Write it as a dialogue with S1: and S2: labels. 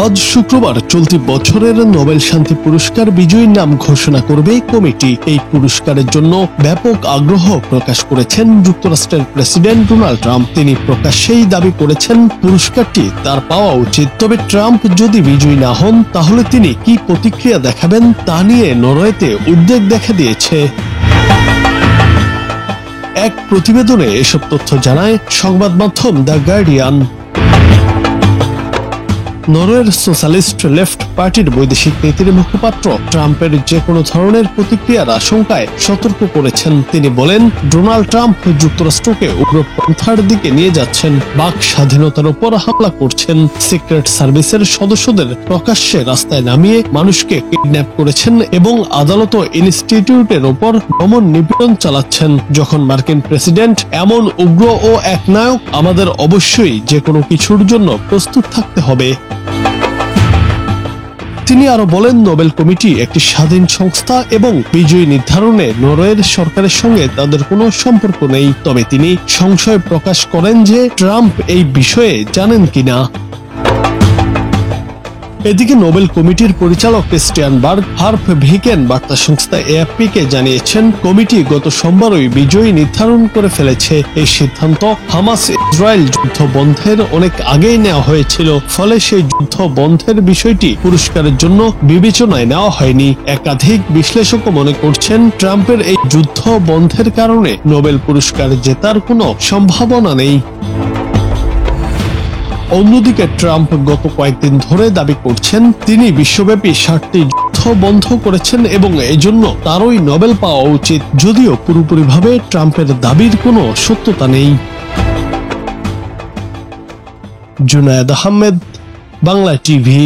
S1: আজ শুক্রবার চলতি বছরের নোবেল শান্তি পুরস্কার বিজয়ীর নাম ঘোষণা করবে কমিটি। এই পুরস্কারের জন্য ব্যাপক আগ্রহ প্রকাশ করেছেন যুক্তরাষ্ট্রের প্রেসিডেন্ট ডোনাল্ড ট্রাম্প। তিনি প্রকাশ্যেই দাবি করেছেন পুরস্কারটি তার পাওয়া উচিত। তবে ট্রাম্প যদি বিজয়ী না হন তাহলে তিনি কি প্রতিক্রিয়া দেখাবেন তা নিয়ে নরওয়েতে উদ্বেগ দেখা দিয়েছে। এক প্রতিবেদনে এসব তথ্য জানায় সংবাদ মাধ্যম দ্য গার্ডিয়ান। নরওয়ের সোশ্যালিস্ট লেফট পার্টির বৈদেশিক নীতির মুখপাত্র ট্রাম্পের যে কোনো ধরনের প্রতিক্রিয়ার আশঙ্কায় সতর্ক করেছেন। তিনি বলেন, ডোনাল্ড ট্রাম্প যুক্তরাষ্ট্রকে উগ্রপন্থার দিকে নিয়ে যাচ্ছেন, বাক স্বাধীনতার উপর হামলা করছেন, সিক্রেট সার্ভিসের সদস্যদের প্রকাশ্যে রাস্তায় নামিয়ে মানুষকে কিডন্যাপ করেছেন এবং আদালত ও ইনস্টিটিউটের উপর দমন নিপীড়ন চালাচ্ছেন। যখন মার্কিন প্রেসিডেন্ট এমন উগ্র ও একনায়ক, আমাদের অবশ্যই যে কোনো কিছুর জন্য প্রস্তুত থাকতে হবে। তিনি আরো বলেন, নোবেল কমিটি একটি স্বাধীন সংস্থা এবং বিজয়ী নির্ধারণে নরওয়ের সরকারের সঙ্গে তাদের কোনো সম্পর্ক নেই। তবে তিনি সংশয় প্রকাশ করেন যে ট্রাম্প এই বিষয়ে জানেন কিনা। এদিকে নোবেল কমিটির পরিচালক ক্রিস্টিয়ান বার্গ হার্প ভিকেন বার্তা সংস্থা এএফপি কে জানিয়েছেন, কমিটি গত সোমবারই বিজয়ী নির্ধারণ করে ফেলেছে। এই সিদ্ধান্ত হামাস ইসরায়েল যুদ্ধ বন্ধের অনেক আগেই নেওয়া হয়েছিল, ফলে সেই যুদ্ধ বন্ধের বিষয়টি পুরস্কারের জন্য বিবেচনায় নেওয়া হয়নি। একাধিক বিশ্লেষকও মনে করছেন, ট্রাম্পের এই যুদ্ধ বন্ধের কারণে নোবেল পুরস্কার জেতার কোনো সম্ভাবনা নেই। অন্যদিকে ট্রাম্প গত কয়েকদিন ধরে দাবি করছেন তিনি বিশ্বব্যাপী 60টি যুদ্ধ বন্ধ করেছেন এবং এজন্য তারই নোবেল পাওয়া উচিত, যদিও পুরোপুরিভাবে ট্রাম্পের দাবির কোনো সত্যতা নেই। জুনায়েদ আহমেদ, বাংলা টিভি।